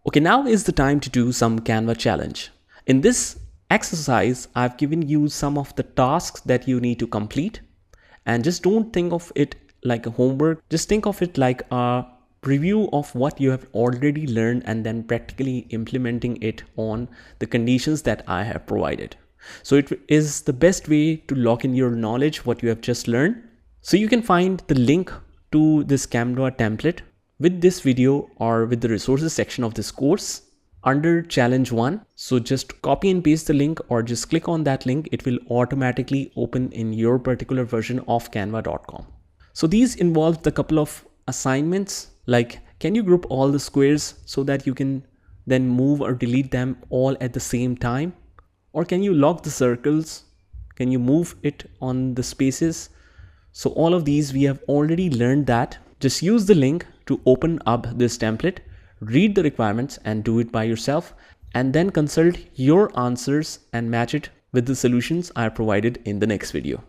Okay, now is the time to do some Canva challenge. In this exercise, I've given you some of the tasks that you need to complete, and just don't think of it like a homework. Just think of it like a review of what you have already learned and then practically implementing it on the conditions that I have provided. So it is the best way to lock in your knowledge, what you have just learned. So you can find the link to this Canva template with this video or with the resources section of this course under challenge 1. So just copy and paste the link or just click on that link. It will automatically open in your particular version of canva.com. So these involve the couple of assignments, like can you group all the squares so that you can then move or delete them all at the same time? Or can you lock the circles? Can you move it on the spaces? So all of these we have already learned that. Just use the link to open up this template, read the requirements and do it by yourself, and then consult your answers and match it with the solutions I provided in the next video.